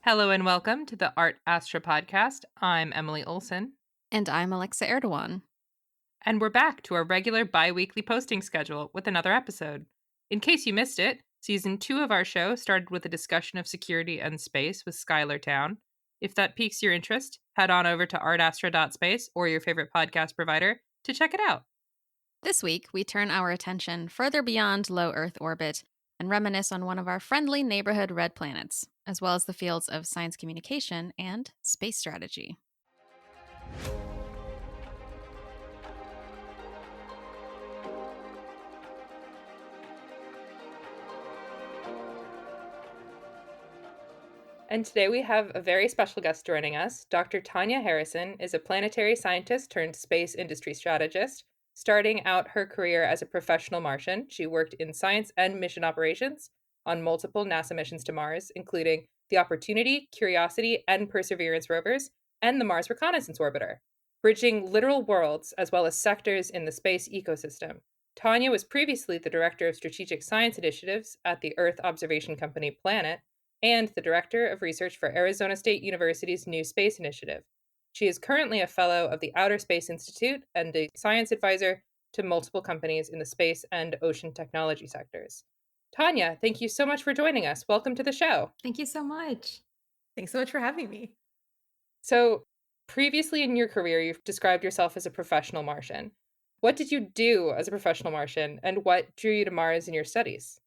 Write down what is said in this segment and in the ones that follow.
Hello and welcome to the Art Astra podcast. I'm Emily Olson, And I'm Alexa Erdogan. and we're back to our regular bi weekly posting schedule with another episode. In case you missed it, season 2 of our show started with a discussion of security and space with Skylar Town. If that piques your interest, head on over to artastra.space or your favorite podcast provider to check it out. This week, we turn our attention further beyond low Earth orbit and reminisce on one of our friendly neighborhood red planets, as well as the fields of science communication and space strategy. And today we have a very special guest joining us. Dr. Tanya Harrison is a planetary scientist turned space industry strategist. Starting out her career as a professional Martian, she worked in science and mission operations on multiple NASA missions to Mars, including the Opportunity, Curiosity, and Perseverance rovers, and the Mars Reconnaissance Orbiter, bridging literal worlds as well as sectors in the space ecosystem. Tanya was previously the director of strategic science initiatives at the Earth observation company Planet and the Director of Research for Arizona State University's New Space Initiative. She is currently a fellow of the Outer Space Institute and a science advisor to multiple companies in the space and ocean technology sectors. Tanya, thank you so much for joining us. Welcome to the show. Thank you so much. Thanks so much for having me. So, previously in your career, you've described yourself as a professional Martian. What did you do as a professional Martian, and what drew you to Mars in your studies?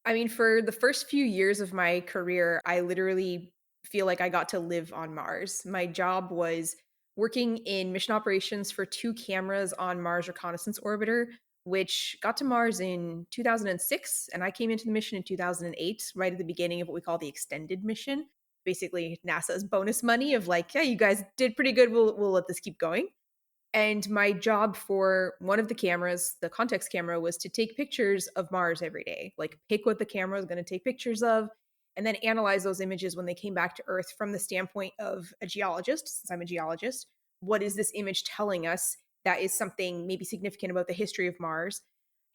I mean, for the first few years of my career, I literally feel like I got to live on Mars. My job was working in mission operations for 2 cameras on Mars Reconnaissance Orbiter, which got to Mars in 2006. And I came into the mission in 2008, right at the beginning of what we call the extended mission. Basically, NASA's bonus money of like, yeah, you guys did pretty good. We'll let this keep going. And my job for one of the cameras, the context camera, was to take pictures of Mars every day. Like pick what the camera is going to take pictures of and then analyze those images when they came back to Earth from the standpoint of a geologist, since I'm a geologist. What is this image telling us that is something maybe significant about the history of Mars?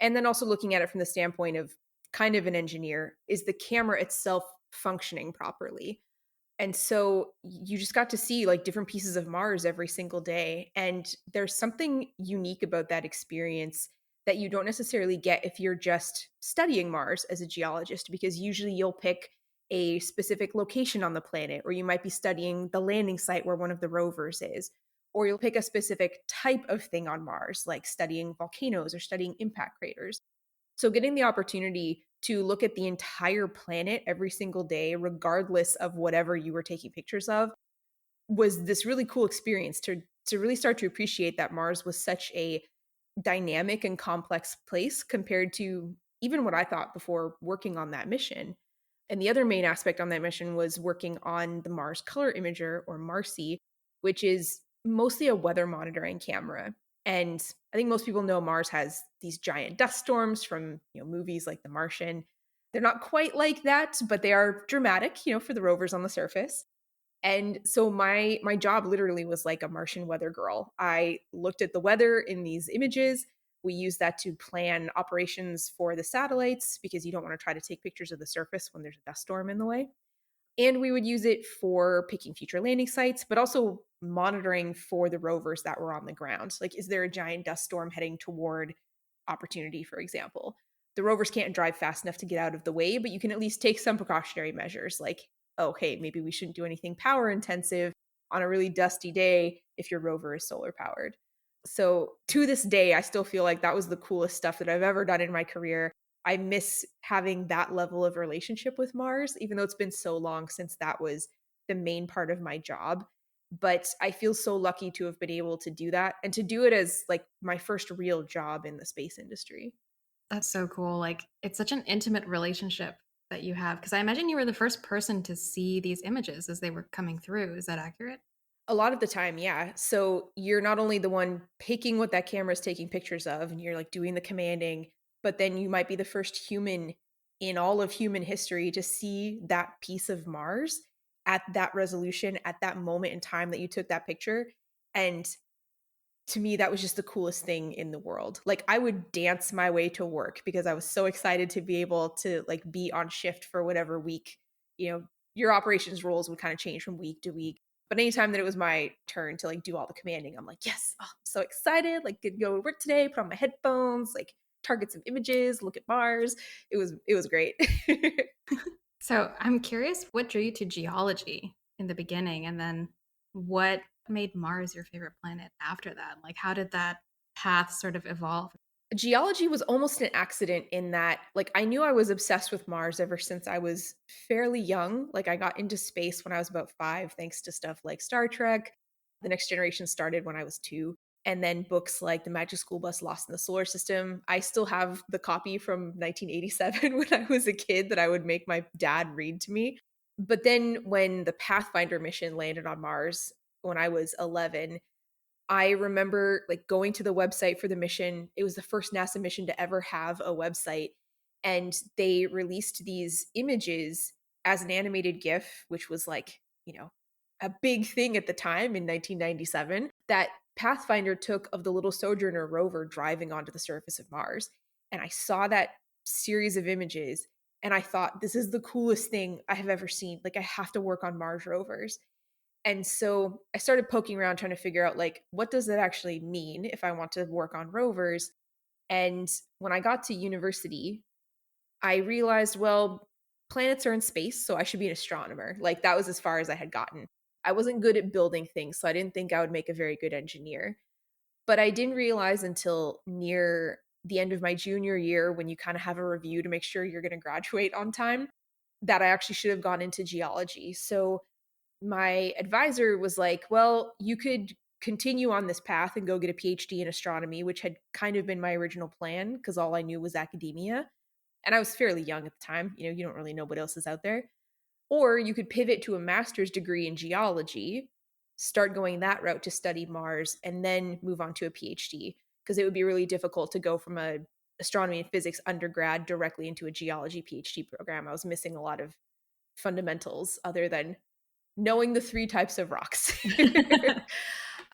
And then also looking at it from the standpoint of kind of an engineer. Is the camera itself functioning properly? And so you just got to see like different pieces of Mars every single day. And there's something unique about that experience that you don't necessarily get if you're just studying Mars as a geologist, because usually you'll pick a specific location on the planet, or you might be studying the landing site where one of the rovers is, or you'll pick a specific type of thing on Mars, like studying volcanoes or studying impact craters. So getting the opportunity to look at the entire planet every single day, regardless of whatever you were taking pictures of, was this really cool experience to really start to appreciate that Mars was such a dynamic and complex place compared to even what I thought before working on that mission. And the other main aspect on that mission was working on the Mars Color Imager, or MARCI, which is mostly a weather monitoring camera. And I think most people know Mars has these giant dust storms from, movies like The Martian. They're not quite like that, but they are dramatic, for the rovers on the surface. And so my job literally was like a Martian weather girl. I looked at the weather in these images. We used that to plan operations for the satellites because you don't want to try to take pictures of the surface when there's a dust storm in the way. And we would use it for picking future landing sites, but also monitoring for the rovers that were on the ground. Like, is there a giant dust storm heading toward Opportunity, for example? The rovers can't drive fast enough to get out of the way, but you can at least take some precautionary measures like, oh, hey, maybe we shouldn't do anything power intensive on a really dusty day if your rover is solar powered. So to this day, I still feel like that was the coolest stuff that I've ever done in my career. I miss having that level of relationship with Mars, even though it's been so long since that was the main part of my job. But I feel so lucky to have been able to do that and to do it as like my first real job in the space industry. That's so cool. Like, it's such an intimate relationship that you have. Because I imagine you were the first person to see these images as they were coming through. Is that accurate? A lot of the time, yeah. So you're not only the one picking what that camera is taking pictures of and you're like doing the commanding, but then you might be the first human in all of human history to see that piece of Mars at that resolution, at that moment in time that you took that picture. And to me, that was just the coolest thing in the world. Like, I would dance my way to work because I was so excited to be able to like be on shift for whatever week, your operations roles would kind of change from week to week. But anytime that it was my turn to like do all the commanding, I'm like, yes, oh, I'm so excited. Like, could go to work today, put on my headphones, like target some images, look at Mars. It was great. So I'm curious what drew you to geology in the beginning, and then what made Mars your favorite planet after that? Like, how did that path sort of evolve? Geology was almost an accident in that, like, I knew I was obsessed with Mars ever since I was fairly young. Like, I got into space when I was about 5, thanks to stuff like Star Trek. The Next Generation started when I was 2. And then books like The Magic School Bus Lost in the Solar System. I still have the copy from 1987 when I was a kid that I would make my dad read to me. But then when the Pathfinder mission landed on Mars when I was 11, I remember like going to the website for the mission. It was the first NASA mission to ever have a website. And they released these images as an animated GIF, which was like, a big thing at the time in 1997, that Pathfinder took of the little Sojourner rover driving onto the surface of Mars. And I saw that series of images and I thought, this is the coolest thing I have ever seen. Like, I have to work on Mars rovers. And so I started poking around trying to figure out like what does that actually mean if I want to work on rovers? And when I got to university, I realized, well, planets are in space, so I should be an astronomer. Like that was as far as I had gotten. I wasn't good at building things, so I didn't think I would make a very good engineer. But I didn't realize until near the end of my junior year, when you kind of have a review to make sure you're going to graduate on time, that I actually should have gone into geology. So my advisor was like, well, you could continue on this path and go get a PhD in astronomy, which had kind of been my original plan because all I knew was academia. And I was fairly young at the time. You don't really know what else is out there. Or you could pivot to a master's degree in geology, start going that route to study Mars, and then move on to a PhD because it would be really difficult to go from a astronomy and physics undergrad directly into a geology PhD program. I was missing a lot of fundamentals other than knowing the 3 types of rocks.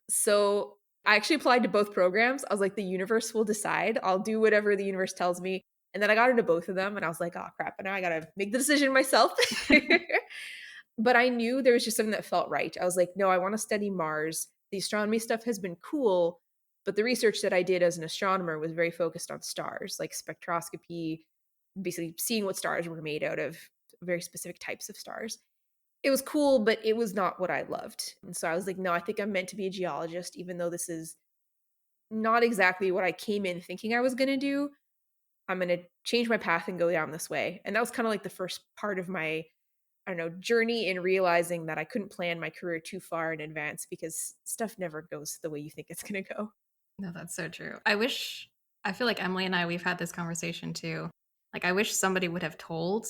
So I actually applied to both programs. I was like, the universe will decide. I'll do whatever the universe tells me. And then I got into both of them and I was like, oh crap, and now I gotta make the decision myself. But I knew there was just something that felt right. I was like, no, I want to study Mars. The astronomy stuff has been cool, but the research that I did as an astronomer was very focused on stars, like spectroscopy, basically seeing what stars were made out of, very specific types of stars. It was cool, but it was not what I loved. And so I was like, no, I think I'm meant to be a geologist, even though this is not exactly what I came in thinking I was going to do. I'm going to change my path and go down this way. And that was kind of like the first part of my, I don't know, journey in realizing that I couldn't plan my career too far in advance because stuff never goes the way you think it's going to go. No, that's so true. I feel like Emily and I, we've had this conversation too. Like, I wish somebody would have told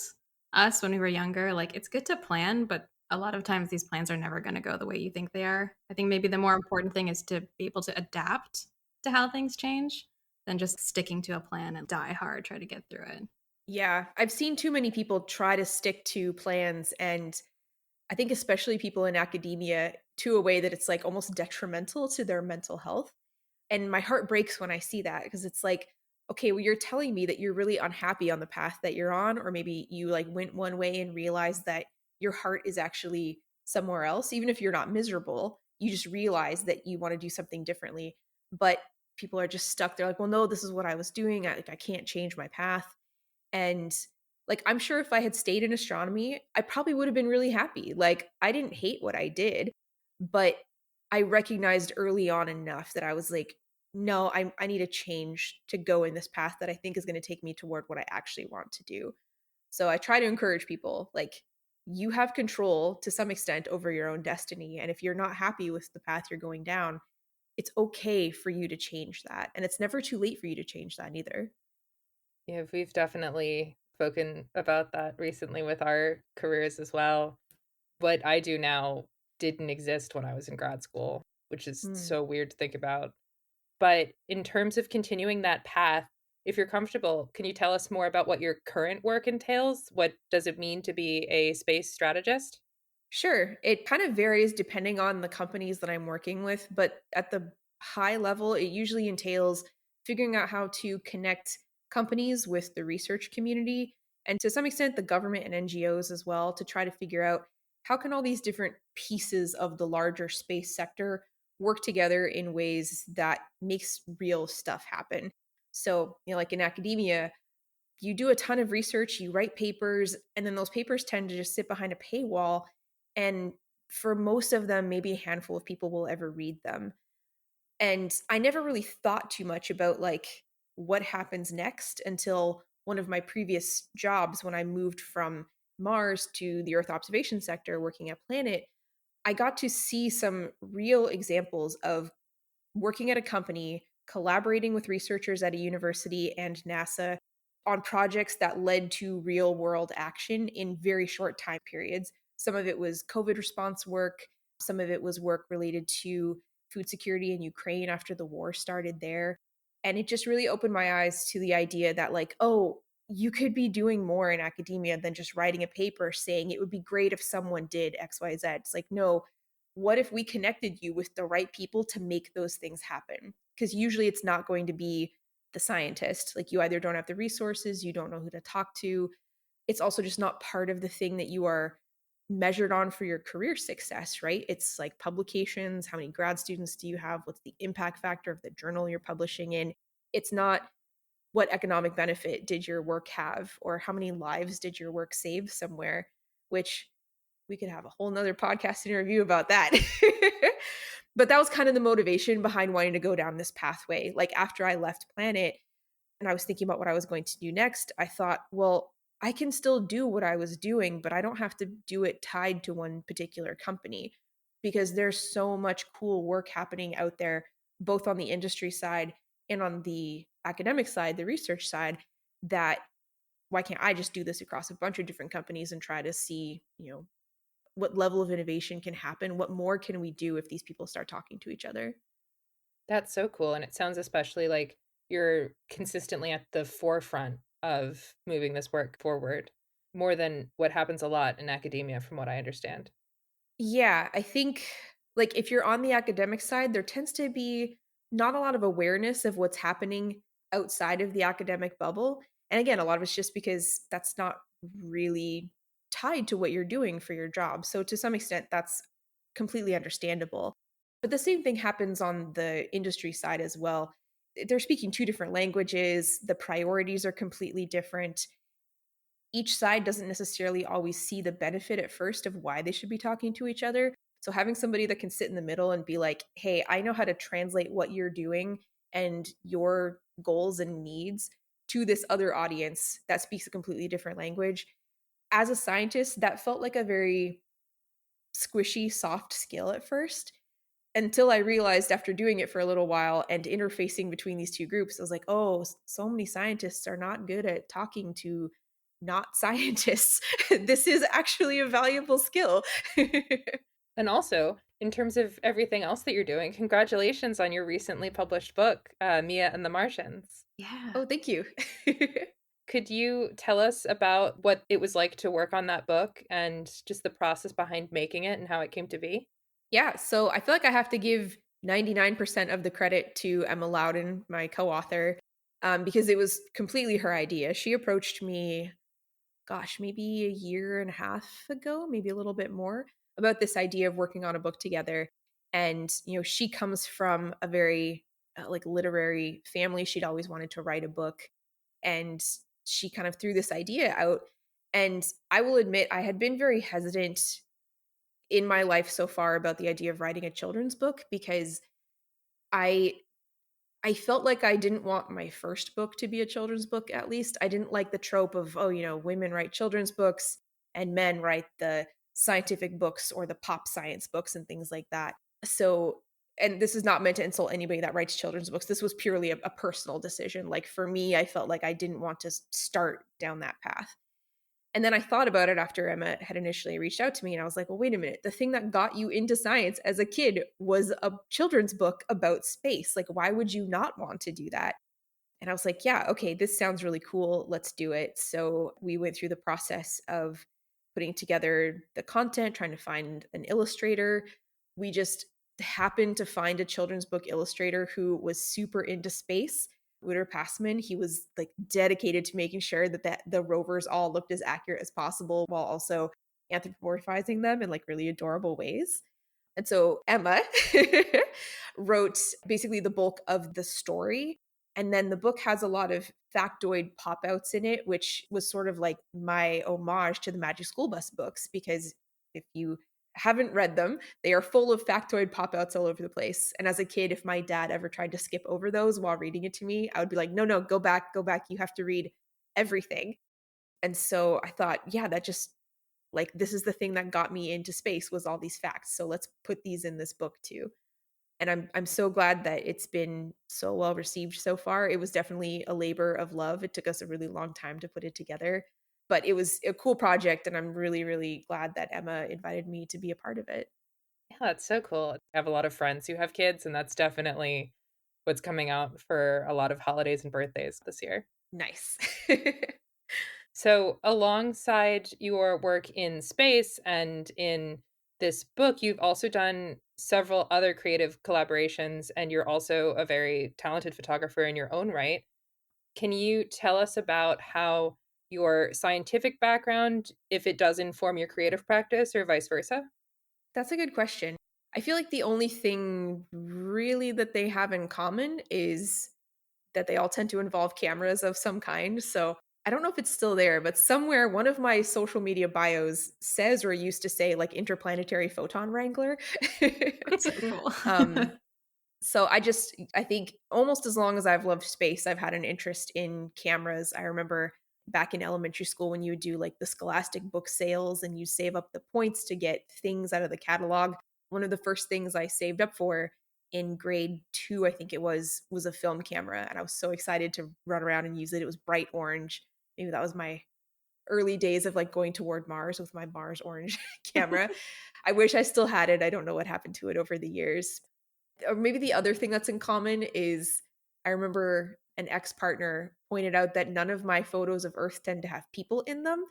us when we were younger, like, it's good to plan, but a lot of times these plans are never going to go the way you think they are. I think maybe the more important thing is to be able to adapt to how things change than just sticking to a plan and die hard, try to get through it. Yeah, I've seen too many people try to stick to plans, and I think especially people in academia, to a way that it's like almost detrimental to their mental health. And my heart breaks when I see that because it's like, okay, well, you're telling me that you're really unhappy on the path that you're on, or maybe you like went one way and realized that your heart is actually somewhere else. Even if you're not miserable, you just realize that you want to do something differently. But people are just stuck. They're like, well, no, this is what I was doing. I can't change my path. And like, I'm sure if I had stayed in astronomy, I probably would have been really happy. Like, I didn't hate what I did, but I recognized early on enough that I was like, no, I need a change to go in this path that I think is going to take me toward what I actually want to do. So I try to encourage people like, you have control to some extent over your own destiny. And if you're not happy with the path you're going down, it's okay for you to change that. And it's never too late for you to change that either. Yeah, we've definitely spoken about that recently with our careers as well. What I do now didn't exist when I was in grad school, which is Hmm. so weird to think about. But in terms of continuing that path, if you're comfortable, can you tell us more about what your current work entails? What does it mean to be a space strategist? Sure. It kind of varies depending on the companies that I'm working with, but at the high level, it usually entails figuring out how to connect companies with the research community and to some extent the government and NGOs as well, to try to figure out how can all these different pieces of the larger space sector work together in ways that makes real stuff happen. So, like in academia, you do a ton of research, you write papers, and then those papers tend to just sit behind a paywall. And for most of them, maybe a handful of people will ever read them. And I never really thought too much about like what happens next until one of my previous jobs when I moved from Mars to the Earth observation sector working at Planet. I got to see some real examples of working at a company, collaborating with researchers at a university and NASA on projects that led to real world action in very short time periods. Some of it was COVID response work, some of it was work related to food security in Ukraine after the war started there. And it just really opened my eyes to the idea that, like, oh, you could be doing more in academia than just writing a paper saying it would be great if someone did XYZ. It's like, no, what if we connected you with the right people to make those things happen? Because usually it's not going to be the scientist. Like, you either don't have the resources, you don't know who to talk to. It's also just not part of the thing that you are measured on for your career success, right? It's like publications, how many grad students do you have? What's the impact factor of the journal you're publishing in? It's not what economic benefit did your work have or how many lives did your work save somewhere, which we could have a whole nother podcast interview about that. But that was kind of the motivation behind wanting to go down this pathway. Like, after I left Planet and I was thinking about what I was going to do next, I thought, well, I can still do what I was doing, but I don't have to do it tied to one particular company, because there's so much cool work happening out there, both on the industry side and on the academic side, the research side, that why can't I just do this across a bunch of different companies and try to see, what level of innovation can happen? What more can we do if these people start talking to each other? That's so cool, and it sounds especially like you're consistently at the forefront of moving this work forward, more than what happens a lot in academia from what I understand. Yeah, I think, like, if you're on the academic side, there tends to be not a lot of awareness of what's happening outside of the academic bubble. And again, a lot of it's just because that's not really tied to what you're doing for your job. So to some extent, that's completely understandable. But the same thing happens on the industry side as well. They're speaking two different languages, the priorities are completely different. Each side doesn't necessarily always see the benefit at first of why they should be talking to each other. So having somebody that can sit in the middle and be like, "Hey, I know how to translate what you're doing and your goals and needs to this other audience that speaks a completely different language." As a scientist, that felt like a very squishy, soft skill at first, until I realized after doing it for a little while and interfacing between these two groups, I was like, oh, so many scientists are not good at talking to not scientists. This is actually a valuable skill. And also, in terms of everything else that you're doing, congratulations on your recently published book, Mia and the Martians. Yeah. Oh, thank you. Could you tell us about what it was like to work on that book and just the process behind making it and how it came to be? Yeah, so I feel like I have to give 99% of the credit to Emma Loudon, my co author, because it was completely her idea. She approached me, gosh, maybe a year and a half ago, maybe a little bit more, about this idea of working on a book together. And, she comes from a very like literary family. She'd always wanted to write a book. And she kind of threw this idea out. And I will admit, I had been very hesitant in my life so far about the idea of writing a children's book, because I I felt like I didn't want my first book to be a children's book, at least. I didn't like the trope of, oh, women write children's books and men write the scientific books or the pop science books and things like that. So, and this is not meant to insult anybody that writes children's books. This was purely a personal decision. Like, for me, I felt like I didn't want to start down that path. And then I thought about it after Emma had initially reached out to me, and I was like, well, wait a minute. The thing that got you into science as a kid was a children's book about space. Like, why would you not want to do that? And I was like, yeah, okay, this sounds really cool. Let's do it. So we went through the process of putting together the content, trying to find an illustrator. We just happened to find a children's book illustrator who was super into space. Uter Passman, he was like dedicated to making sure that the rovers all looked as accurate as possible while also anthropomorphizing them in like really adorable ways. And so Emma wrote basically the bulk of the story. And then the book has a lot of factoid pop outs in it, which was sort of like my homage to the Magic School Bus books, because if you haven't read them, they are full of factoid pop outs all over the place. And as a kid, if my dad ever tried to skip over those while reading it to me, I would be like, no, no, go back, go back. You have to read everything. And so I thought, yeah, that just like this is the thing that got me into space was all these facts. So let's put these in this book too. And I'm so glad that it's been so well received so far. It was definitely a labor of love. It took us a really long time to put it together, but it was a cool project and I'm really really glad that Emma invited me to be a part of it. Yeah, that's so cool. I have a lot of friends who have kids, and that's definitely what's coming out for a lot of holidays and birthdays this year. Nice. So, alongside your work in space and in this book, you've also done several other creative collaborations, and you're also a very talented photographer in your own right. Can you tell us about how your scientific background, if it does inform your creative practice or vice versa? That's a good question. I feel like the only thing really that they have in common is that they all tend to involve cameras of some kind. So I don't know if it's still there, but somewhere one of my social media bios says or used to say like interplanetary photon wrangler. That's so cool. um, so I think almost as long as I've loved space, I've had an interest in cameras. I remember back in elementary school when you would do like the scholastic book sales and you save up the points to get things out of the catalog. One of the first things I saved up for in grade 2, I think it was a film camera, and I was so excited to run around and use it. It was bright orange. Maybe that was my early days of like going toward Mars with my Mars orange camera. I wish I still had it. I don't know what happened to it over the years. Or maybe the other thing that's in common is I remember an ex-partner pointed out that none of my photos of Earth tend to have people in them.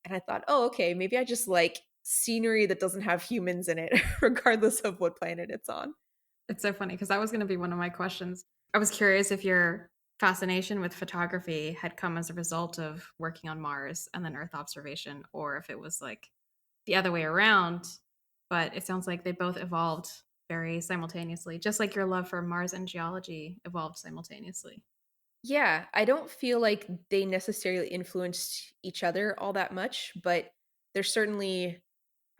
And I thought, oh, okay, maybe I just like scenery that doesn't have humans in it, regardless of what planet it's on. It's so funny because that was going to be one of my questions. I was curious if your fascination with photography had come as a result of working on Mars and then Earth observation, or if it was like the other way around. But it sounds like they both evolved very simultaneously, just like your love for Mars and geology evolved simultaneously. Yeah, I don't feel like they necessarily influenced each other all that much, but there's certainly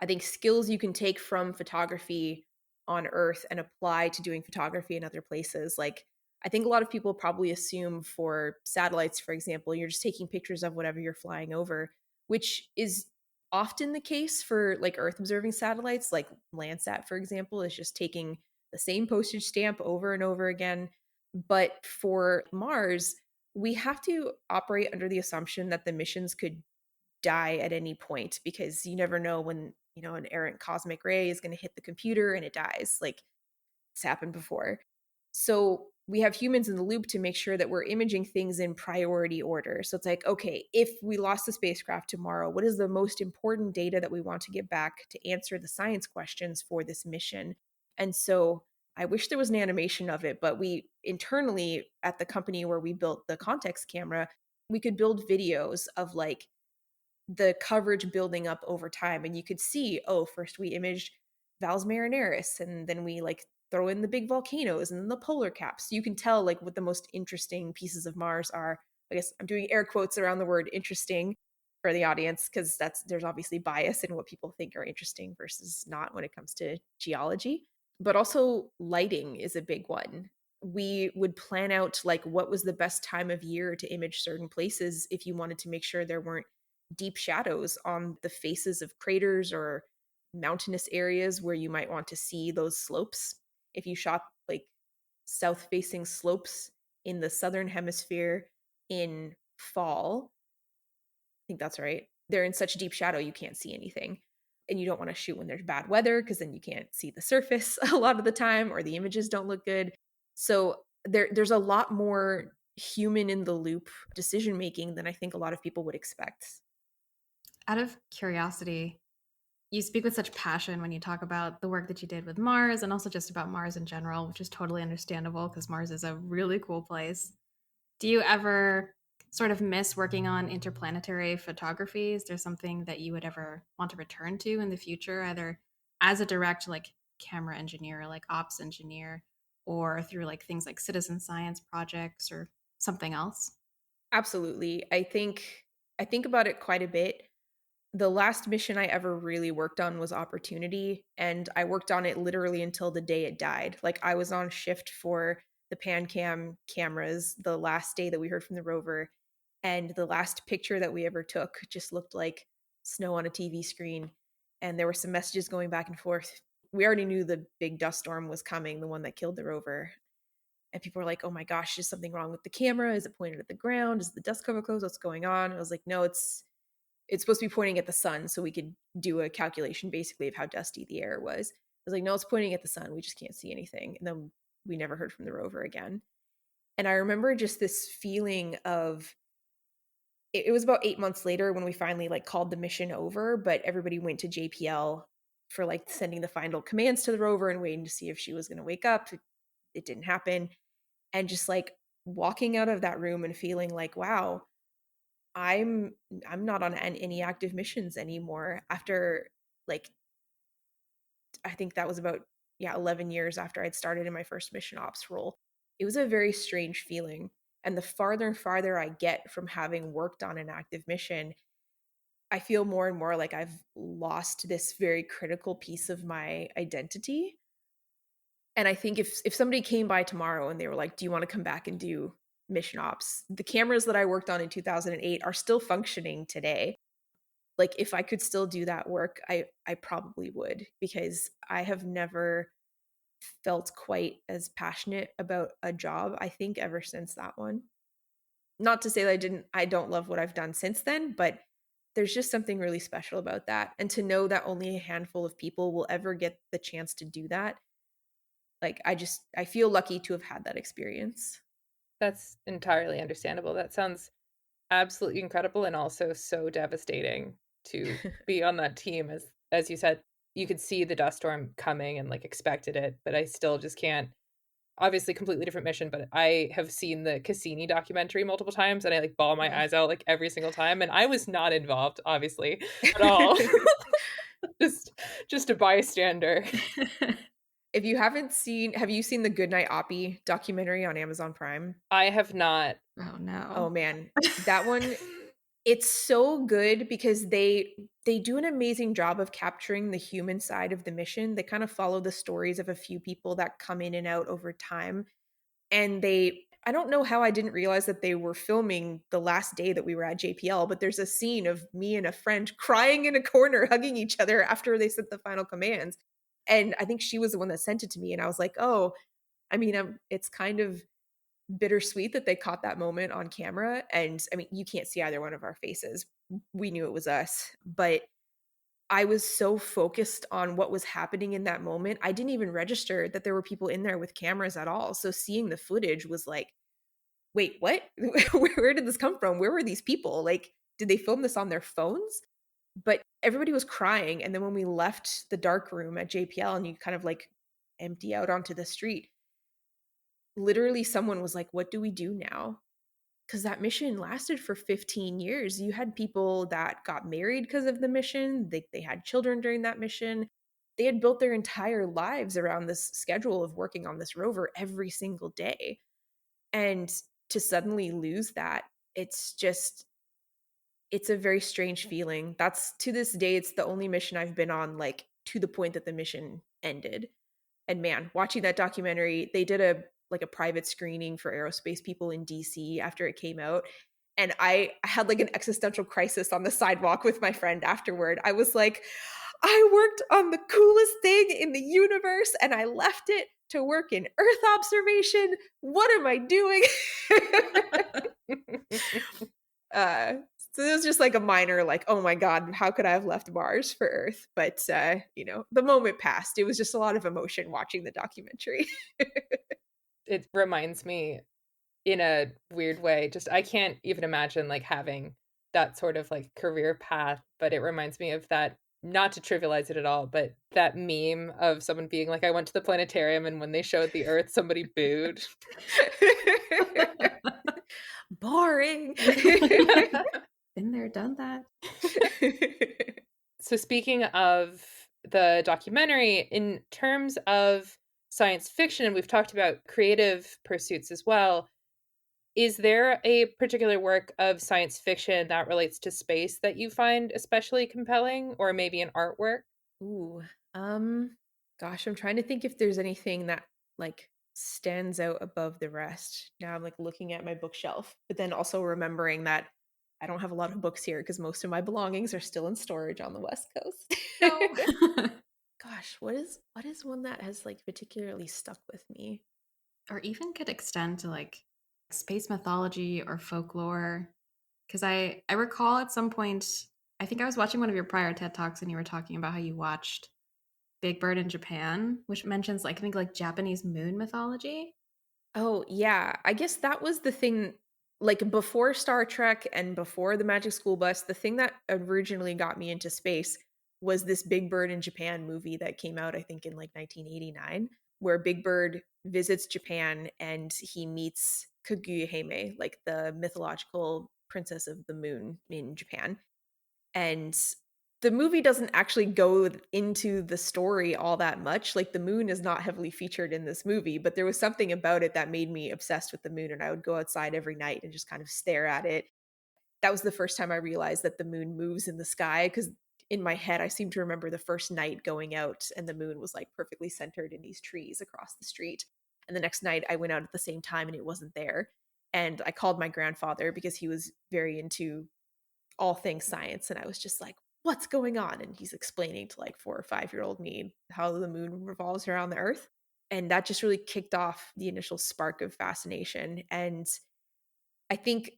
I think skills you can take from photography on Earth and apply to doing photography in other places. Like, I think a lot of people probably assume for satellites, for example, you're just taking pictures of whatever you're flying over, which is often the case for like Earth observing satellites, like Landsat, for example, is just taking the same postage stamp over and over again. But for Mars, we have to operate under the assumption that the missions could die at any point because you never know when, an errant cosmic ray is going to hit the computer and it dies. Like it's happened before. So we have humans in the loop to make sure that we're imaging things in priority order. So it's like, okay, if we lost the spacecraft tomorrow, what is the most important data that we want to get back to answer the science questions for this mission? And so I wish there was an animation of it, but we internally at the company where we built the context camera, we could build videos of like the coverage building up over time. And you could see, oh, first we imaged Valles Marineris, and then we like throw in the big volcanoes and then the polar caps. So you can tell like what the most interesting pieces of Mars are. I guess I'm doing air quotes around the word interesting for the audience because there's obviously bias in what people think are interesting versus not when it comes to geology. But also lighting is a big one. We would plan out like what was the best time of year to image certain places if you wanted to make sure there weren't deep shadows on the faces of craters or mountainous areas where you might want to see those slopes. If you shot like south facing slopes in the southern hemisphere in fall, I think that's right. They're in such deep shadow you can't see anything. And you don't want to shoot when there's bad weather because then you can't see the surface a lot of the time or the images don't look good. So there's a lot more human in the loop decision making than I think a lot of people would expect. Out of curiosity, you speak with such passion when you talk about the work that you did with Mars and also just about Mars in general, which is totally understandable because Mars is a really cool place. Do you ever sort of miss working on interplanetary photography? Is there something that you would ever want to return to in the future, either as a direct like camera engineer, like ops engineer, or through like things like citizen science projects or something else? Absolutely. I think about it quite a bit. The last mission I ever really worked on was Opportunity, and I worked on it literally until the day it died. Like, I was on shift for the PanCam cameras the last day that we heard from the rover, and the last picture that we ever took just looked like snow on a TV screen, and there were some messages going back and forth. We already knew the big dust storm was coming, the one that killed the rover, and people were like, "Oh my gosh, is something wrong with the camera? Is it pointed at the ground? Is the dust cover closed? What's going on?" I was like, "No, it's supposed to be pointing at the sun so we could do a calculation basically of how dusty the air was." I was like, "No, it's pointing at the sun. We just can't see anything." And then we never heard from the rover again. And I remember just this feeling of it was about 8 months later when we finally like called the mission over, but everybody went to JPL for like sending the final commands to the rover and waiting to see if she was going to wake up. It didn't happen. And just like walking out of that room and feeling like, wow, I'm I'm not on any active missions anymore after like I think that was about 11 years after I'd started in my first mission ops role. It was a very strange feeling. And the farther and farther I get from having worked on an active mission, I feel more and more like I've lost this very critical piece of my identity. And I think if somebody came by tomorrow and they were like, "Do you want to come back and do mission ops?" The cameras that I worked on in 2008 are still functioning today. Like, if I could still do that work, I probably would, because I have never felt quite as passionate about a job, I think, ever since that one. Not to say that I don't love what I've done since then, but there's just something really special about that, and to know that only a handful of people will ever get the chance to do that, like, I feel lucky to have had that experience. That's entirely understandable. That sounds absolutely incredible and also so devastating to be on that team as you said, you could see the dust storm coming and, like, expected it, but I still just can't obviously completely different mission, but I have seen the Cassini documentary multiple times, and I, like, bawl my Oh. eyes out, like, every single time, and I was not involved, obviously, at all. Just just a bystander. If you haven't seen Have you seen the Goodnight Oppie documentary on Amazon Prime? I have not. Oh Oh, no. man. That one, it's so good because they do an amazing job of capturing the human side of the mission. They kind of follow the stories of a few people that come in and out over time, and I don't know how I didn't realize that they were filming the last day that we were at JPL, but there's a scene of me and a friend crying in a corner, hugging each other after they sent the final commands, and I think she was the one that sent it to me, and I was like, "Oh," I mean, it's kind of bittersweet that they caught that moment on camera, and, I mean, you can't see either one of our faces. We knew it was us, but I was so focused on what was happening in that moment, I didn't even register that there were people in there with cameras at all, so seeing the footage was like, "Wait, what? Where did this come from? Where were these people? Like, did they film this on their phones?" But everybody was crying, and then when we left the dark room at JPL and you kind of, like, empty out onto the street, literally someone was like, "What do we do now?" 'Cause that mission lasted for 15 years. You had people that got married because of the mission, they had children during that mission. They had built their entire lives around this schedule of working on this rover every single day, and to suddenly lose that, it's just it's a very strange feeling. That's to this day, it's the only mission I've been on, like, to the point that the mission ended. And man, watching that documentary, they did a private screening for aerospace people in DC after it came out, and I had, like, an existential crisis on the sidewalk with my friend afterward. I was like, "I worked on the coolest thing in the universe, and I left it to work in Earth observation. What am I doing?" So it was just like a minor, like, "Oh my god, how could I have left Mars for Earth?" But, the moment passed. It was just a lot of emotion watching the documentary. It reminds me in a weird way, just I can't even imagine, like, having that sort of, like, career path, but it reminds me of that not to trivialize it at all, but that meme of someone being like, "I went to the planetarium, and when they showed the Earth, somebody booed." Boring. Been there, done that. So speaking of the documentary, in terms of science fiction, and we've talked about creative pursuits as well, is there a particular work of science fiction that relates to space that you find especially compelling, or maybe an artwork? Ooh, um, gosh, I'm trying to think if there's anything that like stands out above the rest. Now I'm like looking at my bookshelf, but then also remembering that I don't have a lot of books here because most of my belongings are still in storage on the West Coast. No. Gosh, what is one that has like particularly stuck with me? Or even could extend to like space mythology or folklore. Because I recall at some point, I think I was watching one of your prior TED Talks and you were talking about how you watched Big Bird in Japan, which mentions like I think like Japanese moon mythology. Oh, yeah. I guess that was the thing, like, before Star Trek and before the Magic School Bus, the thing that originally got me into space was this Big Bird in Japan movie that came out, I think, in, like, 1989, where Big Bird visits Japan and he meets Kaguya-hime, like, the mythological princess of the moon in Japan. And the movie doesn't actually go into the story all that much. Like, the moon is not heavily featured in this movie, but there was something about it that made me obsessed with the moon, and I would go outside every night and just kind of stare at it. That was the first time I realized that the moon moves in the sky, because in my head, I seem to remember the first night going out and the moon was, like, perfectly centered in these trees across the street. And the next night, I went out at the same time and it wasn't there. And I called my grandfather because he was very into all things science, and I was just like, "What's going on?" And he's explaining to like 4 or 5-year-old me how the moon revolves around the Earth, and that just really kicked off the initial spark of fascination. And I think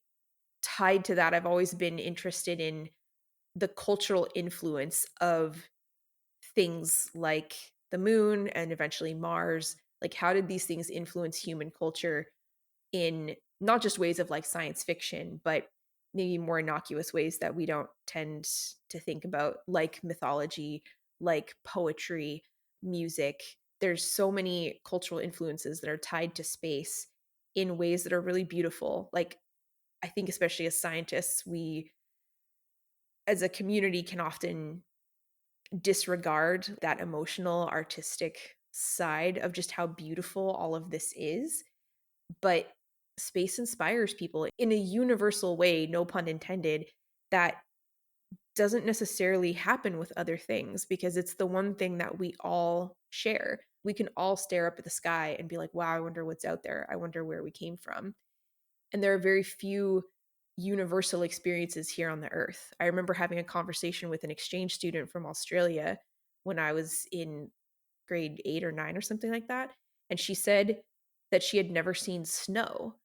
tied to that, I've always been interested in the cultural influence of things like the moon and eventually Mars. Like, how did these things influence human culture in not just ways of like science fiction, but maybe more innocuous ways that we don't tend to think about, like mythology, like poetry, music. There's so many cultural influences that are tied to space in ways that are really beautiful. Like, I think, especially as scientists, we as a community can often disregard that emotional, artistic side of just how beautiful all of this is. But space inspires people in a universal way, no pun intended, that doesn't necessarily happen with other things, because it's the one thing that we all share. We can all stare up at the sky and be like, wow, I wonder what's out there. I wonder where we came from. And there are very few universal experiences here on the earth. I remember having a conversation with an exchange student from Australia when I was in grade 8 or 9 or something like that. And she said that she had never seen snow.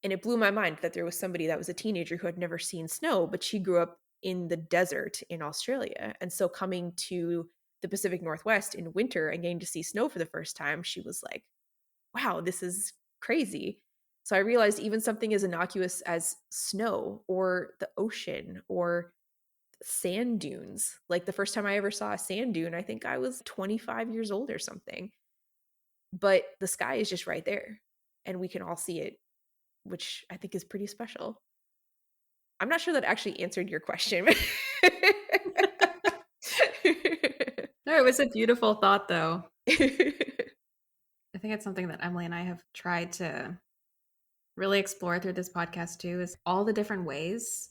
And it blew my mind that there was somebody that was a teenager who had never seen snow, but she grew up in the desert in Australia. And so coming to the Pacific Northwest in winter and getting to see snow for the first time, she was like, wow, this is crazy. So I realized even something as innocuous as snow or the ocean or sand dunes. Like, the first time I ever saw a sand dune, I think I was 25 years old or something. But the sky is just right there and we can all see it, which I think is pretty special. I'm not sure that actually answered your question. No, it was a beautiful thought though. I think it's something that Emily and I have tried to really explore through this podcast too is all the different ways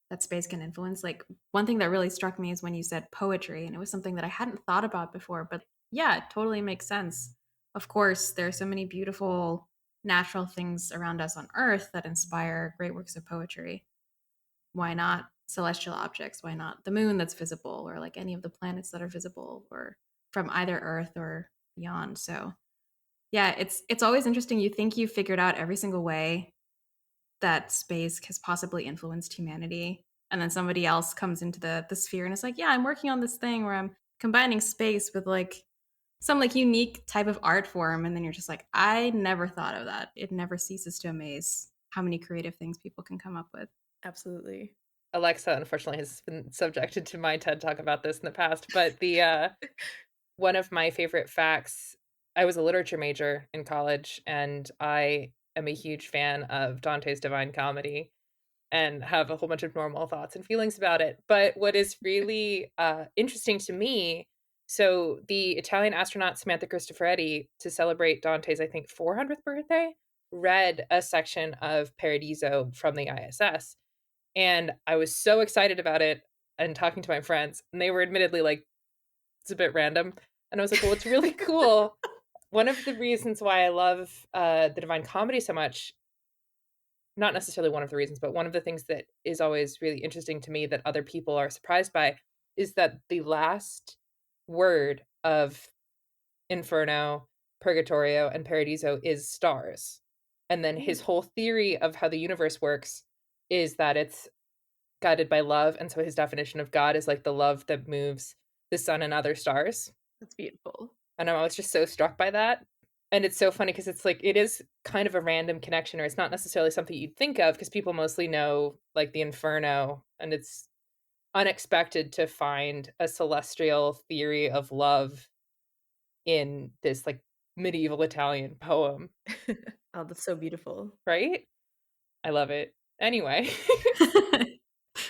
that space can influence. Like one thing that really struck me is when you said poetry, and it was something that I hadn't thought about before, but yeah, it totally makes sense. Of course, there are so many beautiful natural things around us on Earth that inspire great works of poetry. Why not celestial objects? Why not the moon that's visible, or like any of the planets that are visible, or from either Earth or beyond? So yeah, it's always interesting. You think you figured out every single way that space has possibly influenced humanity, and then somebody else comes into the sphere and is like, yeah, I'm working on this thing where I'm combining space with like some like unique type of art form, and then you're just like, I never thought of that. It never ceases to amaze how many creative things people can come up with. Absolutely. Alexa, unfortunately, has been subjected to my TED Talk about this in the past, but the one of my favorite facts, I was a literature major in college, and I am a huge fan of Dante's Divine Comedy and have a whole bunch of normal thoughts and feelings about it. But what is really interesting to me, so the Italian astronaut Samantha Cristoforetti, to celebrate Dante's, I think, 400th birthday, read a section of Paradiso from the ISS. And I was so excited about it and talking to my friends, and they were admittedly like, it's a bit random. And I was like, well, it's really cool. One of the reasons why I love the Divine Comedy so much, not necessarily one of the reasons, but one of the things that is always really interesting to me that other people are surprised by is that the last word of Inferno, Purgatorio, and Paradiso is stars. And then his whole theory of how the universe works is that it's guided by love. And so his definition of God is like the love that moves the sun and other stars. That's beautiful. And I was just so struck by that. And it's so funny because it's like it is kind of a random connection, or it's not necessarily something you'd think of because people mostly know like the Inferno, and it's unexpected to find a celestial theory of love in this like medieval Italian poem, Oh, that's so beautiful. right? I love it. Anyway,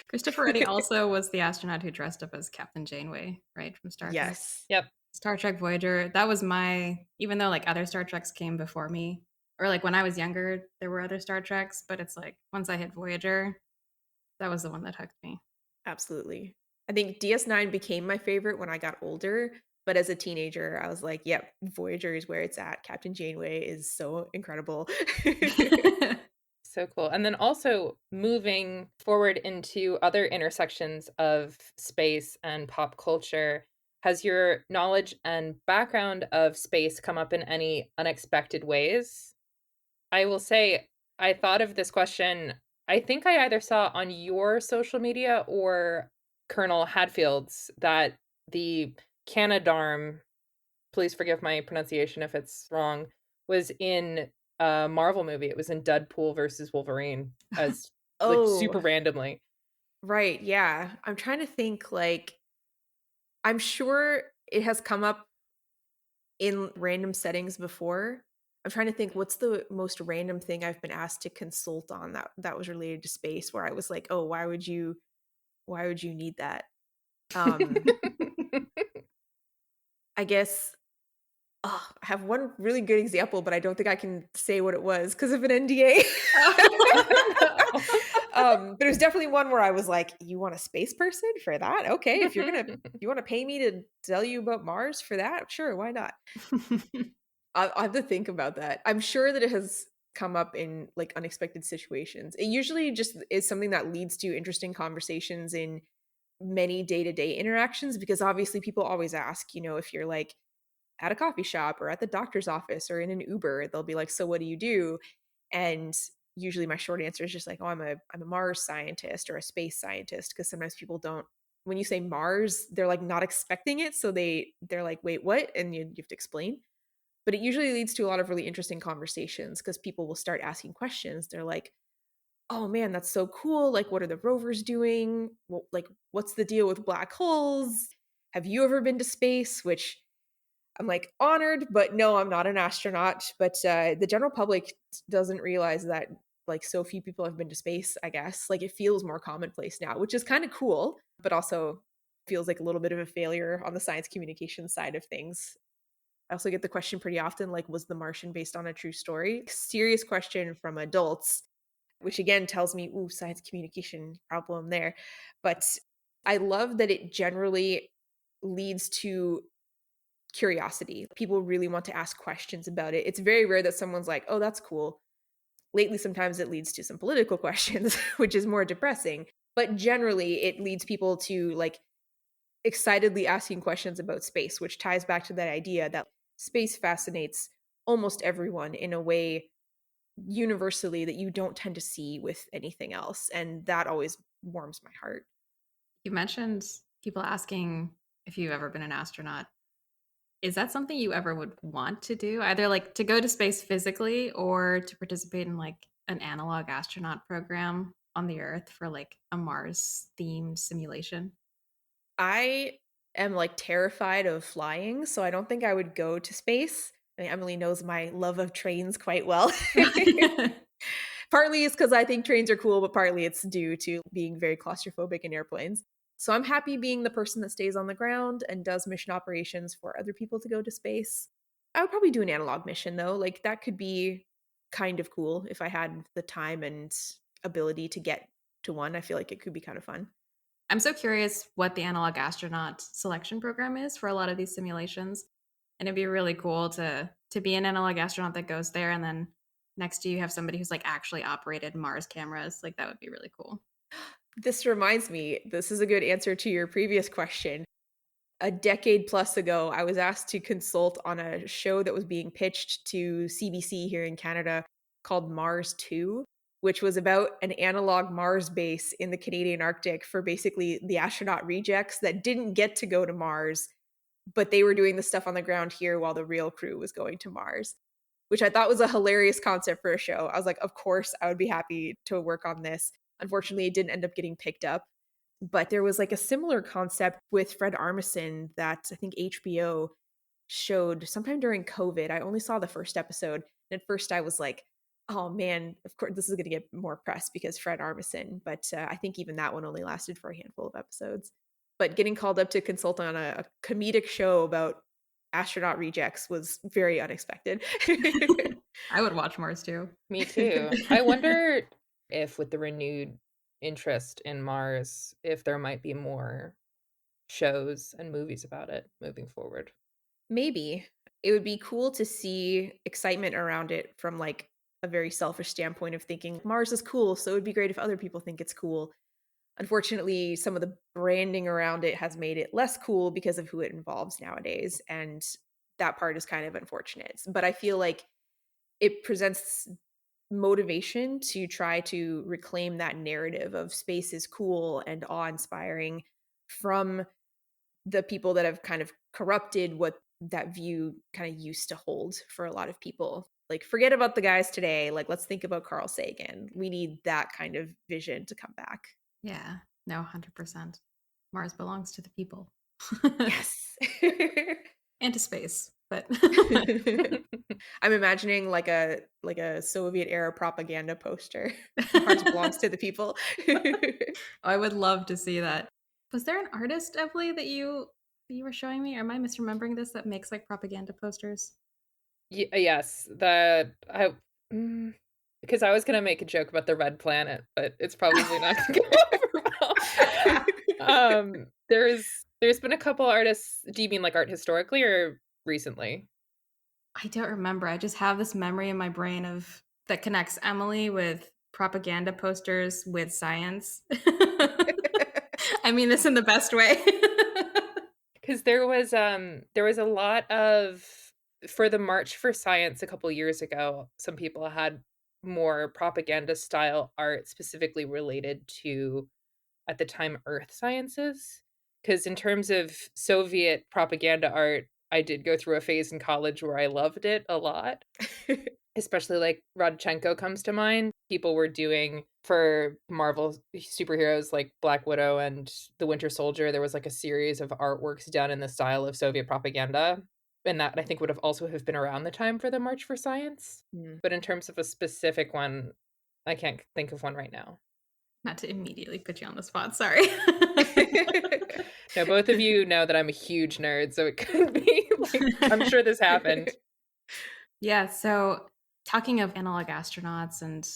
Christopher Eddy also was the astronaut who dressed up as Captain Janeway, right, from Star Trek. Yes. yep. Star Trek Voyager, that was my, even though like other Star Treks came before me, or like when I was younger, there were other Star Treks, but it's like once I hit Voyager, that was the one that hooked me. Absolutely. I think DS9 became my favorite when I got older, but as a teenager, I was like, yep, Voyager is where it's at. Captain Janeway is so incredible. So cool. And then also moving forward into other intersections of space and pop culture, has your knowledge and background of space come up in any unexpected ways? I will say, I thought of this question. I think I either saw on your social media or Colonel Hadfield's that the Canadarm, please forgive my pronunciation if it's wrong, was in a Marvel movie. It was in Deadpool versus Wolverine as like super Oh, randomly. right. Yeah. I'm trying to think, like, I'm sure it has come up in random settings before. I'm trying to think what's the most random thing I've been asked to consult on that was related to space where I was like, "Oh, why would you need that?" Um I guess I have one really good example, but I don't think I can say what it was because of an NDA. No. But it was definitely one where I was like, "You want a space person for that? Okay, if you want to pay me to tell you about Mars for that, sure, why not?" I'll have to think about that. I'm sure that it has come up in like unexpected situations. It usually just is something that leads to interesting conversations in many day-to-day interactions because obviously people always ask, if you're like at a coffee shop or at the doctor's office or in an Uber, they'll be like, "So what do you do?" And usually my short answer is just like, "Oh, I'm a Mars scientist or a space scientist," because sometimes people don't when you say Mars, they're like not expecting it, so they're like, "Wait, what?" And you have to explain. But it usually leads to a lot of really interesting conversations because people will start asking questions. They're like, "Oh man, that's so cool. Like, what are the rovers doing? Well, like, what's the deal with black holes? Have you ever been to space?" Which I'm like honored, but no, I'm not an astronaut. But the general public doesn't realize that like so few people have been to space, I guess. Like it feels more commonplace now, which is kind of cool, but also feels like a little bit of a failure on the science communication side of things. I also get the question pretty often like, was The Martian based on a true story? Serious question from adults, which again tells me, ooh, science communication problem there. But I love that it generally leads to curiosity. People really want to ask questions about it. It's very rare that someone's like, oh, that's cool. Lately, sometimes it leads to some political questions, which is more depressing. But generally, it leads people to like excitedly asking questions about space, which ties back to that idea that space fascinates almost everyone in a way universally that you don't tend to see with anything else. And that always warms my heart. You mentioned people asking if you've ever been an astronaut. Is that something you ever would want to do? Either like to go to space physically or to participate in like an analog astronaut program on the Earth for like a Mars themed simulation? I am like terrified of flying, so I don't think I would go to space. Emily knows my love of trains quite well. Partly it's because I think trains are cool, but partly it's due to being very claustrophobic in airplanes. So I'm happy being the person that stays on the ground and does mission operations for other people to go to space. I would probably do an analog mission though. Like that could be kind of cool if I had the time and ability to get to one. I feel like it could be kind of fun. I'm so curious what the analog astronaut selection program is for a lot of these simulations. And it'd be really cool to be an analog astronaut that goes there and then next to you have somebody who's like actually operated Mars cameras. Like that would be really cool. This reminds me, this is a good answer to your previous question. A decade plus ago, I was asked to consult on a show that was being pitched to CBC here in Canada called Mars 2, which was about an analog Mars base in the Canadian Arctic for basically the astronaut rejects that didn't get to go to Mars, but they were doing the stuff on the ground here while the real crew was going to Mars, which I thought was a hilarious concept for a show. I was like, of course, I would be happy to work on this. Unfortunately, it didn't end up getting picked up. But there was like a similar concept with Fred Armisen that I think HBO showed sometime during COVID. I only saw the first episode. And at first I was like, oh man, of course this is going to get more press because Fred Armisen. But I think even that one only lasted for a handful of episodes. But getting called up to consult on a comedic show about astronaut rejects was very unexpected. I would watch Mars too. Me too. I wonder if with the renewed interest in Mars, if there might be more shows and movies about it moving forward. Maybe. It would be cool to see excitement around it from like a very selfish standpoint of thinking Mars is cool, so it would be great if other people think it's cool. Unfortunately, some of the branding around it has made it less cool because of who it involves nowadays, and that part is kind of unfortunate. But I feel like it presents motivation to try to reclaim that narrative of space is cool and awe-inspiring from the people that have kind of corrupted what that view kind of used to hold for a lot of people. Like, forget about the guys today. Like, let's think about Carl Sagan. We need that kind of vision to come back. Yeah. No, 100%. Mars belongs to the people. Yes. And to space. But I'm imagining like a Soviet era propaganda poster. Mars belongs to the people. I would love to see that. Was there an artist, Emily, that you were showing me? Or am I misremembering this that makes like propaganda posters? Yes, that I because I was gonna make a joke about the red planet, but it's probably not gonna go over well. There's been a couple artists. Do you mean like art historically or recently? I don't remember. I just have this memory in my brain of that connects Emily with propaganda posters with science. I mean this in the best way. Because there was a lot of for the March for Science a couple years ago, some people had more propaganda style art specifically related to, at the time, earth sciences. Because in terms of Soviet propaganda art, I did go through a phase in college where I loved it a lot. Especially like Rodchenko comes to mind. People were doing for Marvel superheroes like Black Widow and the Winter Soldier, there was like a series of artworks done in the style of Soviet propaganda. And that I think would have also have been around the time for the March for Science. Mm. But in terms of a specific one, I can't think of one right now. Not to immediately put you on the spot, sorry. No, both of you know that I'm a huge nerd, so it could be like I'm sure this happened. Yeah, so talking of analog astronauts and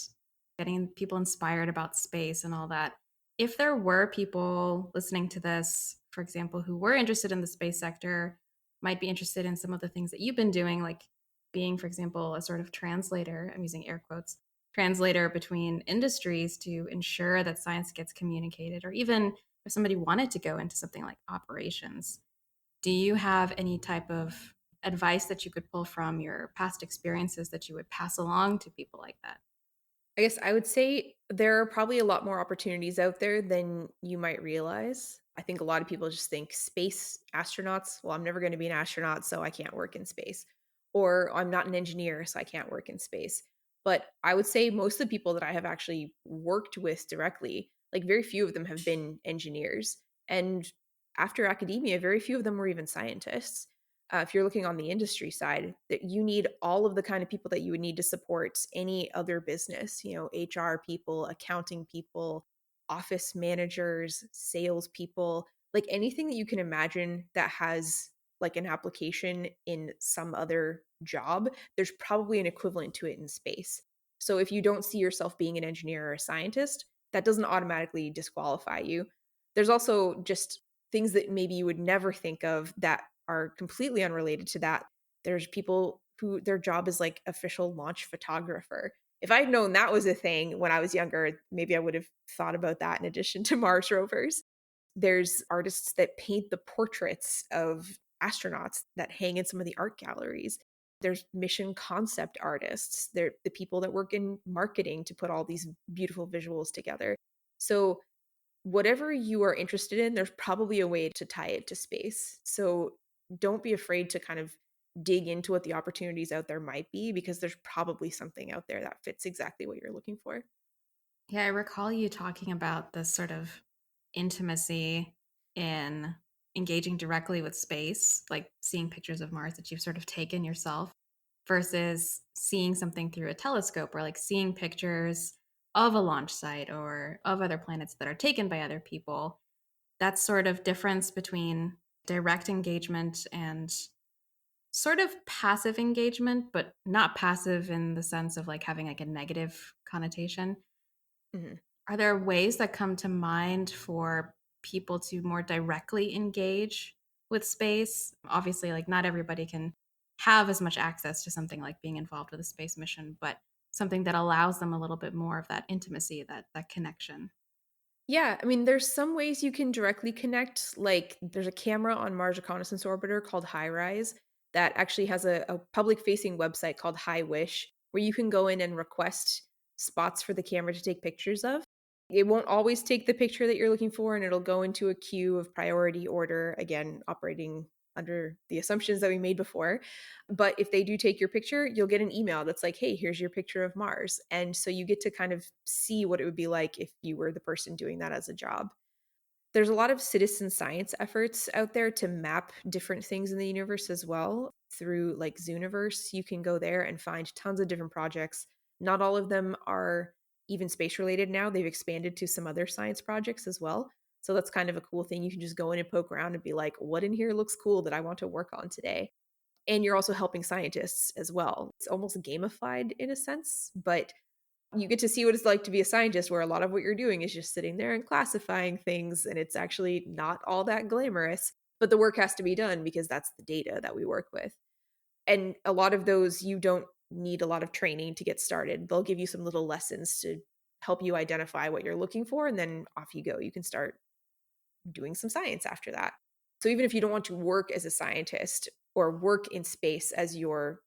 getting people inspired about space and all that, if there were people listening to this, for example, who were interested in the space sector, might be interested in some of the things that you've been doing, like being, for example, a sort of translator, I'm using air quotes, translator between industries to ensure that science gets communicated, or even if somebody wanted to go into something like operations, do you have any type of advice that you could pull from your past experiences that you would pass along to people like that? I guess I would say there are probably a lot more opportunities out there than you might realize. I think a lot of people just think space astronauts, well, I'm never going to be an astronaut, so I can't work in space. Or I'm not an engineer, so I can't work in space. But I would say most of the people that I have actually worked with directly, like very few of them have been engineers. And after academia, very few of them were even scientists. If you're looking on the industry side, that you need all of the kind of people that you would need to support any other business, HR people, accounting people, office managers, sales people, like anything that you can imagine that has like an application in some other job, there's probably an equivalent to it in space. So if you don't see yourself being an engineer or a scientist, that doesn't automatically disqualify you. There's also just things that maybe you would never think of that are completely unrelated to that. There's people who their job is like official launch photographer. If I'd known that was a thing when I was younger, maybe I would have thought about that in addition to Mars rovers. There's artists that paint the portraits of astronauts that hang in some of the art galleries. There's mission concept artists. They're the people that work in marketing to put all these beautiful visuals together. So whatever you are interested in, there's probably a way to tie it to space. So don't be afraid to kind of dig into what the opportunities out there might be because there's probably something out there that fits exactly what you're looking for. Yeah, I recall you talking about this sort of intimacy in engaging directly with space, like seeing pictures of Mars that you've sort of taken yourself versus seeing something through a telescope or like seeing pictures of a launch site or of other planets that are taken by other people. That sort of difference between direct engagement and sort of passive engagement, but not passive in the sense of like having like a negative connotation. Mhm. Are there ways that come to mind for people to more directly engage with space? Obviously, like not everybody can have as much access to something like being involved with a space mission, but something that allows them a little bit more of that intimacy, that connection. Yeah, I mean, there's some ways you can directly connect. Like, there's a camera on Mars Reconnaissance Orbiter called HiRise that actually has a public facing website called HiWish where you can go in and request spots for the camera to take pictures of. It won't always take the picture that you're looking for, and it'll go into a queue of priority order, again, operating under the assumptions that we made before. But if they do take your picture, you'll get an email that's like, hey, here's your picture of Mars. And so you get to kind of see what it would be like if you were the person doing that as a job. There's a lot of citizen science efforts out there to map different things in the universe as well. Through like Zooniverse, you can go there and find tons of different projects. Not all of them are even space related now. They've expanded to some other science projects as well. So that's kind of a cool thing. You can just go in and poke around and be like, what in here looks cool that I want to work on today? And you're also helping scientists as well. It's almost gamified in a sense, but you get to see what it's like to be a scientist where a lot of what you're doing is just sitting there and classifying things and it's actually not all that glamorous, but the work has to be done because that's the data that we work with. And a lot of those you don't need a lot of training to get started. They'll give you some little lessons to help you identify what you're looking for and then off you go. You can start doing some science after that. So even if you don't want to work as a scientist or work in space as your,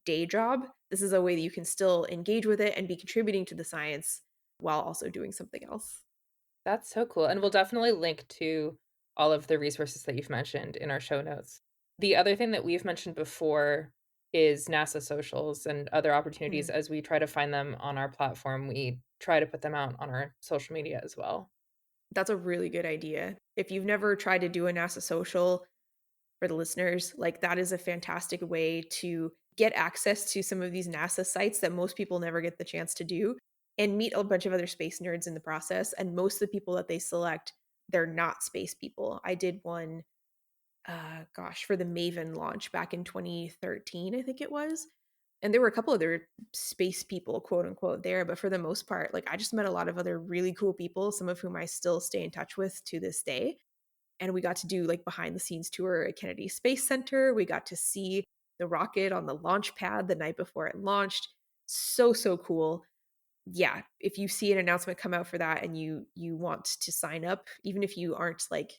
day job, this is a way that you can still engage with it and be contributing to the science while also doing something else. That's so cool, and we'll definitely link to all of the resources that you've mentioned in our show notes. The other thing that we've mentioned before is NASA socials and other opportunities. Mhm. As we try to find them on our platform, we try to put them out on our social media as well. That's a really good idea. If you've never tried to do a NASA social, for the listeners, like that is a fantastic way to get access to some of these NASA sites that most people never get the chance to do and meet a bunch of other space nerds in the process. And most of the people that they select, they're not space people. I did one, gosh, for the Maven launch back in 2013, I think it was. And there were a couple other space people, quote unquote, there. But for the most part, like I just met a lot of other really cool people, some of whom I still stay in touch with to this day, and we got to do like behind the scenes tour at Kennedy Space Center. We got to see the rocket on the launch pad the night before it launched. So cool. Yeah, if you see an announcement come out for that and you want to sign up, even if you aren't like,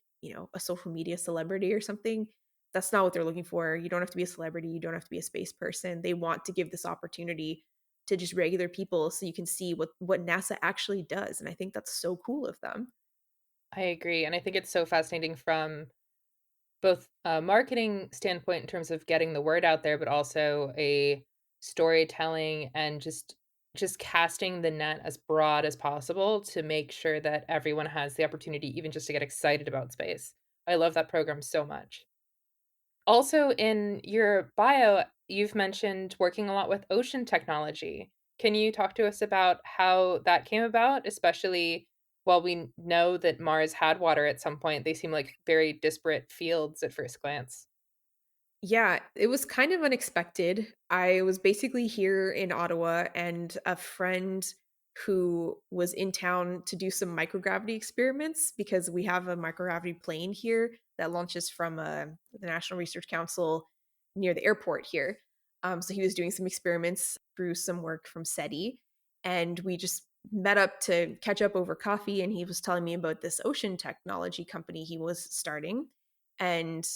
a social media celebrity or something, that's not what they're looking for. You don't have to be a celebrity, you don't have to be a space person. They want to give this opportunity to just regular people so you can see what NASA actually does. And I think that's so cool of them. I agree, and I think it's so fascinating from both a marketing standpoint in terms of getting the word out there, but also a storytelling and just casting the net as broad as possible to make sure that everyone has the opportunity even just to get excited about space. I love that program so much. Also, in your bio, you've mentioned working a lot with ocean technology. Can you talk to us about how that came about? Especially while we know that Mars had water at some point, they seem like very disparate fields at first glance. Yeah, it was kind of unexpected. I was basically here in Ottawa, and a friend who was in town to do some microgravity experiments because we have a microgravity plane here that launches from the National Research Council near the airport here. So he was doing some experiments through some work from SETI, and we just met up to catch up over coffee. And he was telling me about this ocean technology company he was starting. And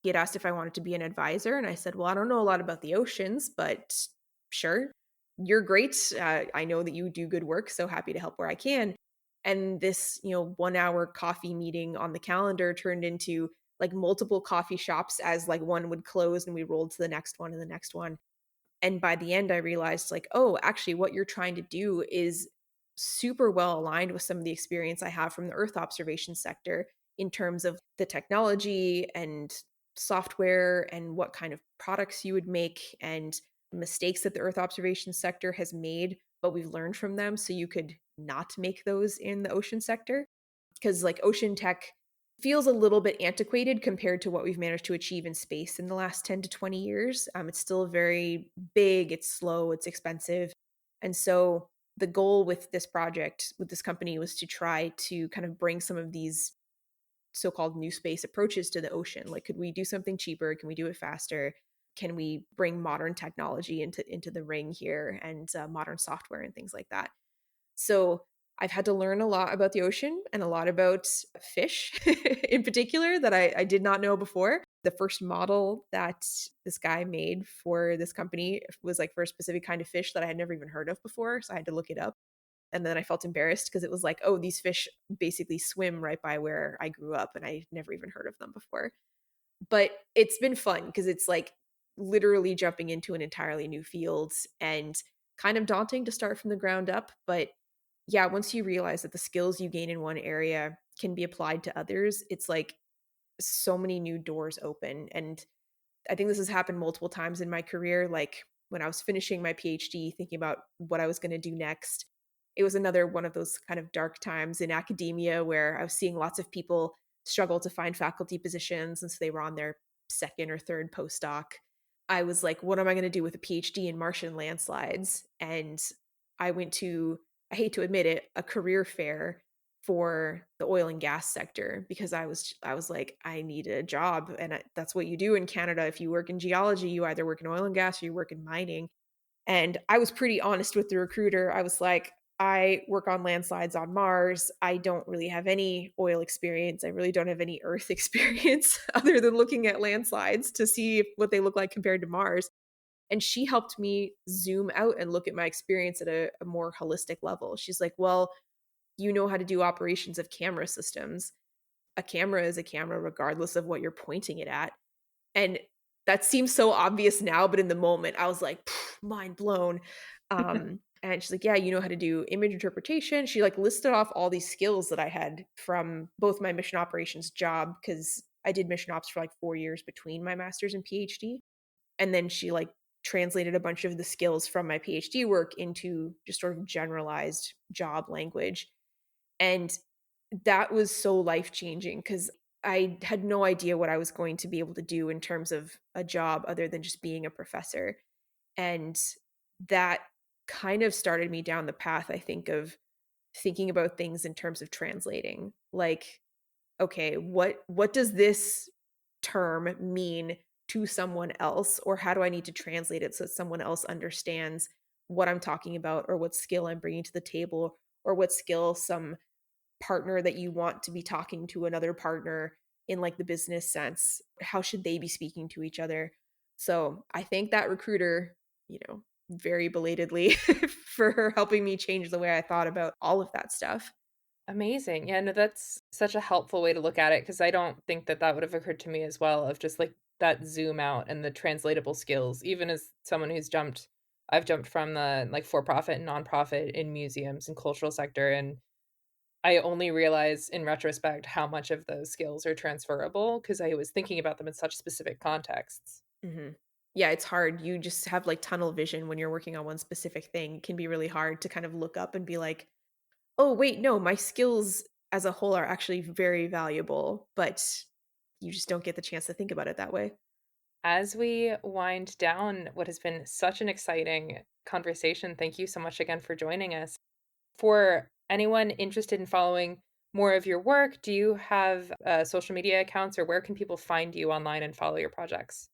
he had asked if I wanted to be an advisor, and I said, "Well, I don't know a lot about the oceans, but sure, you're great. I know that you do good work, so happy to help where I can." And this, 1 hour coffee meeting on the calendar turned into like multiple coffee shops as like one would close and we rolled to the next one and the next one. And by the end, I realized, like, oh, actually, what you're trying to do is super well aligned with some of the experience I have from the Earth observation sector in terms of the technology and software and what kind of products you would make and mistakes that the Earth observation sector has made, but we've learned from them. So you could not make those in the ocean sector. Because like ocean tech feels a little bit antiquated compared to what we've managed to achieve in space in the last 10 to 20 years. It's still very big, it's slow, it's expensive. And so the goal with this project, with this company, was to try to kind of bring some of these so-called new space approaches to the ocean. Like, could we do something cheaper? Can we do it faster? Can we bring modern technology into the ring here and modern software and things like that? So I've had to learn a lot about the ocean and a lot about fish in particular that I did not know before. The first model that this guy made for this company was like for a specific kind of fish that I had never even heard of before. So I had to look it up. And then I felt embarrassed because it was like, oh, these fish basically swim right by where I grew up and I never even heard of them before. But it's been fun because it's like literally jumping into an entirely new field and kind of daunting to start from the ground up. But yeah, once you realize that the skills you gain in one area can be applied to others, it's like so many new doors open. And I think this has happened multiple times in my career. Like when I was finishing my PhD, thinking about what I was going to do next, it was another one of those kind of dark times in academia where I was seeing lots of people struggle to find faculty positions. And so they were on their second or third postdoc. I was like, what am I going to do with a PhD in Martian landslides? And I went to, I hate to admit it, a career fair for the oil and gas sector because I was like, I need a job. And that's what you do in Canada. If you work in geology, you either work in oil and gas or you work in mining. And I was pretty honest with the recruiter. I was like, I work on landslides on Mars. I don't really have any oil experience. I really don't have any Earth experience other than looking at landslides to see what they look like compared to Mars. And she helped me zoom out and look at my experience at a more holistic level. She's like, well, you know how to do operations of camera systems. A camera is a camera regardless of what you're pointing it at. And that seems so obvious now, but in the moment, I was like, mind blown. And she's like, yeah, you know how to do image interpretation. She like listed off all these skills that I had from both my mission operations job, because I did mission ops for like 4 years between my master's and PhD. And then she like translated a bunch of the skills from my PhD work into just sort of generalized job language. And that was so life changing because I had no idea what I was going to be able to do in terms of a job other than just being a professor. And that kind of started me down the path, I think, of thinking about things in terms of translating. Like, okay, what does this term mean to someone else? Or how do I need to translate it so that someone else understands what I'm talking about or what skill I'm bringing to the table or what skill some partner that you want to be talking to another partner in like the business sense, how should they be speaking to each other? So I thank that recruiter, very belatedly for her helping me change the way I thought about all of that stuff. Amazing. Yeah, no, that's such a helpful way to look at it because I don't think that that would have occurred to me as well of just like that zoom out and the translatable skills. Even as someone who's I've jumped from the like for profit and nonprofit in museums and cultural sector, and I only realize in retrospect how much of those skills are transferable because I was thinking about them in such specific contexts. Mhm. Yeah, it's hard. You just have, like, tunnel vision when you're working on one specific thing. It can be really hard to kind of look up and be like, "Oh, wait, no, my skills as a whole are actually very valuable," but you just don't get the chance to think about it that way. As we wind down what has been such an exciting conversation, thank you so much again for joining us. For anyone interested in following more of your work, do you have social media accounts or where can people find you online and follow your projects?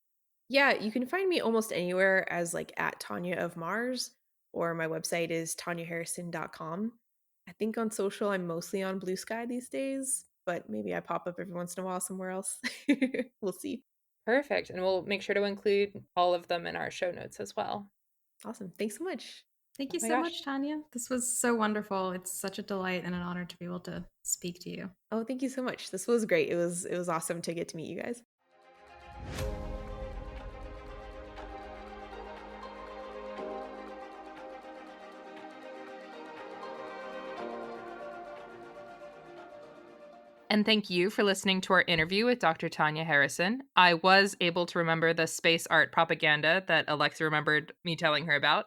Yeah, you can find me almost anywhere as, like, at Tanya of Mars, or my website is tanyaharrison.com. I think on social, I'm mostly on Blue Sky these days, but maybe I pop up every once in a while somewhere else. We'll see. Perfect. And we'll make sure to include all of them in our show notes as well. Awesome. Thanks so much. Thank Oh you my so gosh. much, Tanya. This was so wonderful. It's such a delight and an honor to be able to speak to you. Oh, thank you so much. This was great. It was awesome to get to meet you guys. And thank you for listening to our interview with Dr. Tanya Harrison. I was able to remember the space art propaganda that Alexa remembered me telling her about.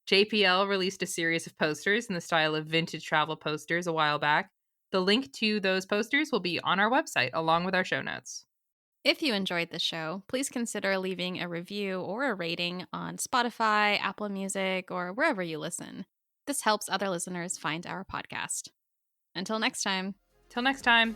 JPL released a series of posters in the style of vintage travel posters a while back. The link to those posters will be on our website along with our show notes. If you enjoyed the show, please consider leaving a review or a rating on Spotify, Apple Music, or wherever you listen. This helps other listeners find our podcast. Until next time. Till next time.